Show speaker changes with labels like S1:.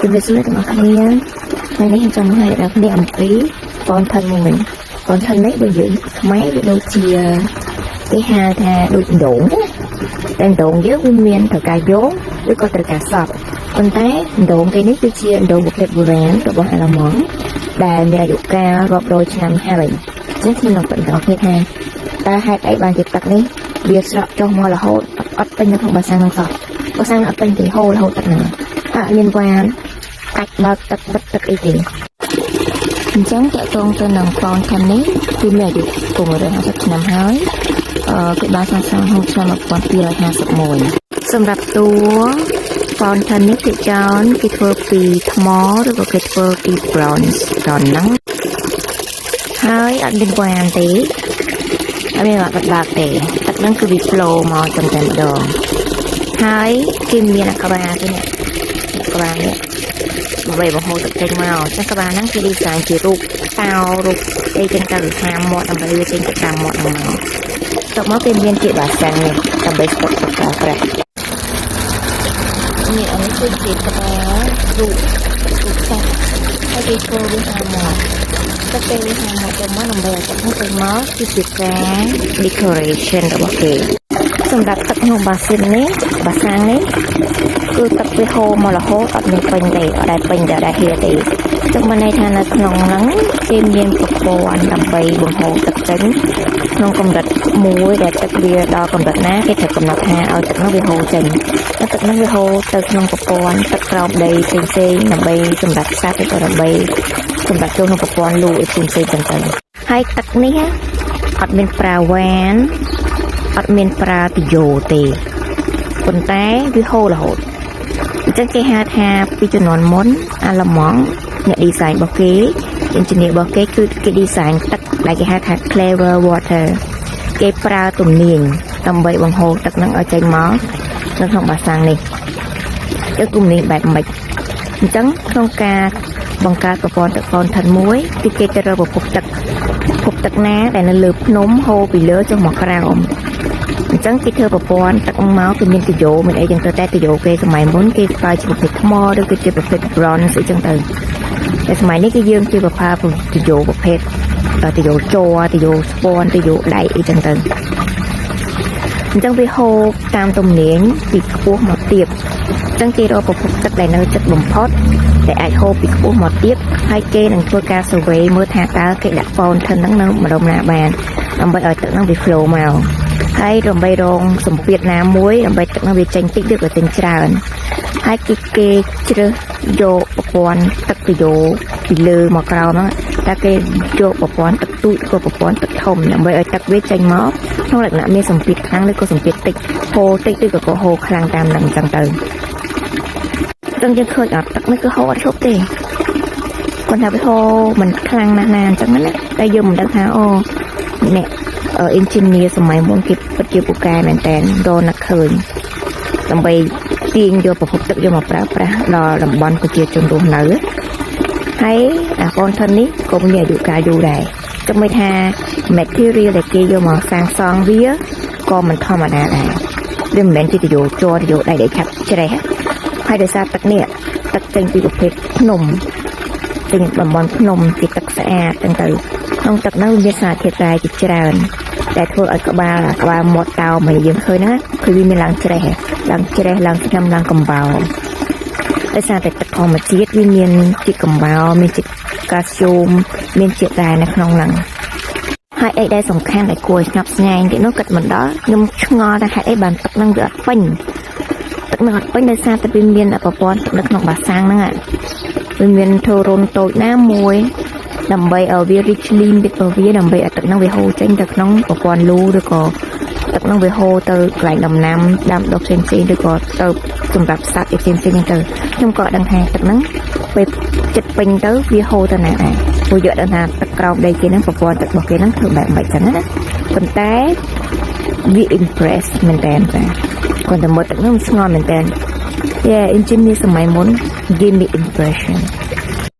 S1: ជំរាបសួរទាំងអស់គ្នាថ្ងៃនេះខ្ញុំចង់បង្ហាញដល់អ្នកអំពីកូនថនមួយកូនថននេះដូចយើងខ្មែរវាដូចជាគេហៅថាដូចដងតែដងយើងវាមានត្រូវការយកឬក៏ត្រូវការសពប៉ុន្តែដងគេនេះគឺជាដងបុព្វបុរាណរបស់អាឡម៉ង់ដែលមានអាយុកាលរាប់រយឆ្នាំហើយចឹងខ្ញុំនឹងបន្តគ្នាថាតើហេតុអីបានជាទឹកនេះវាស្រក់ចុះមករហូតអត់ពេញនៅក្នុងបាសាំងនោះសោះបាសាំងអត់ពេញទេហូររហូតទឹកហ្នឹងអត់មានវ៉ានកាច់បើកទឹកបិទទឹកអីទេអញ្ចឹងតើតងទៅនឹងកូនថននេះគឺមានអាយុគង់150ឆ្នាំហើយគឺបានសាងសង់ក្នុងឆ្នាំ1251សម្រាប់តួកូនថននេះគេចោនគេធ្វើពីថ្មឬក៏គេធ្វើពី bronze ហ្នឹងហើយអត់មានវ៉ានទេអត់មានបាក់បាក់ទេទឹកហ្នឹងគឺវា flow មកតែម្ដងហើយគេមានអាក្បាទេនេះក្បាលនេះដើម្បីបង្ហូរទឹកចេញមកចឹងក្បាលហ្នឹងគេ design ជារូបតោរូបអីចឹងទៅហាមមាត់ដើម្បីវាចេញទៅតាមមាត់ហ្នឹងមកទៅមកគេមានជាបាសាំងនេះដើម្បីស្តុកទឹកប្រើប្រាស់នេះអានេះគឺជាក្បាលរូបសត្វហើយគេធ្វើវាហាមមាត់ទឹកពេលវាហាមមាត់ទៅមកដើម្បីឲ្យទឹកនោះទៅមកគឺជាការ decoration របស់គេសម្រាប់ទឹកក្នុងបាសាំងនេះគឺទឹកវាហូរមករហូតអត់មានពេញទេអត់ដែលពេញតែហៀទេចឹងបានន័យថានៅក្នុងហ្នឹងគេមានប្រព័ន្ធដើម្បីបង្ហូរទឹកចេញក្នុងកម្រិតមួយដែលទឹកវាដល់កម្រិតណាគេត្រូវកំណត់ថាឲ្យទឹកនោះវាហូរចេញទឹកនោះវាហូរទៅក្នុងប្រព័ន្ធទឹកក្រោមដីផ្សេងៗដើម្បីសម្រាប់សត្វឬក៏ដើម្បីសម្រាប់ចូលក្នុងប្រព័ន្ធលូអីផ្សេងៗចឹងទៅហើយទឹកនេះអត់មានប្រើវ៉ានអត់មានប្រើទយោទេប៉ុន្តែវាហូររហូតអញ្ចឹងគេហៅថាពីជំនាន់មុនអាឡម៉ង់អ្នក design របស់គេ engineer របស់គេគឺគេ design ទឹកដែលគេហៅថា clever water គេប្រើទំនាញដើម្បីបង្ហូរទឹកហ្នឹងឲ្យចេញមកនៅក្នុងបាសាំងនេះគឺទំនាញបែបម៉េចអញ្ចឹងក្នុងការបង្កើតប្រព័ន្ធទឹកកូនថនមួយគឺគេទៅរកប្រភពទឹកណាដែលនៅលើភ្នំហូរពីលើចុះមកក្រោមអញ្ចឹងគេធ្វើប្រព័ន្ធទឹកមកគឺមានទយោមានអីចឹងទៅតែទយោគេសម័យមុនគេប្រើជាប្រភេទថ្មឬក៏ជាប្រភេទ bronze អីចឹងទៅតែសម័យនេះគឺយើងជាប្រភេទទយោប្រភេទទយោជ័រទយោស្ពាន់ទយោដៃអីចឹងទៅអញ្ចឹងវាហូរតាមទំនាញពីខ្ពស់មកទាបអញ្ចឹងគេរកប្រភពទឹកដែលនៅជិតបំផុតដែលអាចហូរពីខ្ពស់មកទាបហើយគេនឹងធ្វើការ survey មើលថាតើគេដាក់ fountain ហ្នឹងនៅម្ដុំណាបានដើម្បីឲ្យទឹកហ្នឹងវា flow មកហើយដើម្បីរងសម្ពាធណាមួយដើម្បីទឹកនោះវាចេញតិចឬក៏ចេញច្រើនហើយគេជ្រើសយកប្រព័ន្ធទឹកទយោពីលើមកក្រោមហ្នឹងតែគេយកប្រព័ន្ធទឹកទូចក៏ប្រព័ន្ធទឹកធំដើម្បីឲ្យទឹកវាចេញមកក្នុងលក្ខណៈមានសម្ពាធខ្លាំងឬក៏សម្ពាធតិចហូរតិចឬក៏ហូរខ្លាំងតាមនឹងអញ្ចឹងទៅចឹងយើងឃើញអត់ទឹកនេះគឺហូរអត់ឈប់ទេគាត់ថាវាហូរមិនខ្លាំងណាស់ណាអញ្ចឹងណាតែយើងមិនដឹងថាអូអ្នកengineer សម័យមុនគេពិតជាពូកែមែនតើរកណាស់ឃើញដើម្បីទាញយកប្រភពទឹកយកមកប្រើប្រាស់ដល់តំបន់ប្រជាជនរស់នៅហើយអាកូនថននេះក៏មានអាយុកាលយូរដែរចាំមិនថា material ដែលគេយកមកសាងសង់វាក៏មិនធម្មតាដែរវាមិនមែនជាទយោជ័រទយោដៃដែលឆាប់ច្រេះហើយដោយសារទឹកនេះទឹកចេញពីប្រភេទភ្នំចេញតំបន់ភ្នំជាទឹកស្អាតចឹងទៅក្នុងទឹកហ្នឹងមានសារធាតុរ៉ែជាច្រើនតែធ្វើឲ្យក្បាលមាត់តោមកយើងឃើញហ្នឹងគឺវាមានឡើងច្រេះឡើងឆ្នាំឡើងកំបោរដោយសារតែទឹកធម្មជាតិវាមានជាតិកំបោរមានជាតិកាល់ស្យូមមានជាតិរ៉ែនៅក្នុងហ្នឹងហើយអីដែលសំខាន់ដែលគួរឲ្យស្ញប់ស្ញែងទៀតនោះគិតមិនដល់ខ្ញុំឆ្ងល់ថាហេតុអីបានទឹកហ្នឹងវាអត់ពេញដោយសារតែវាមានប្រព័ន្ធទឹកនៅក្នុងបាសាំងហ្នឹងវាមានធូររុនតូចណាមួយដើម្បីឲ្យវា richly ពីវាដើម្បីឲ្យទឹកហ្នឹងវាហូរចេញទៅក្នុងប្រព័ន្ធលូឬក៏ទឹកហ្នឹងវាហូរទៅកន្លែងដំណាំដាំដុះផ្សេងៗឬក៏ទៅសម្រាប់សត្វផ្សេងៗហ្នឹងទៅខ្ញុំក៏ដឹងថាទឹកហ្នឹងពេលចិត្តពេញទៅវាហូរទៅណាដែរព្រោះយកដឹងថាទឹកក្រោមដីគេហ្នឹងប្រព័ន្ធទឹករបស់គេហ្នឹងធ្វើបែបម៉េចចឹងណាប៉ុន្តែវា impress មែនតើគាត់តែមើលទឹកហ្នឹងស្ងល់មែនតើengineer សម័យមុន give me impression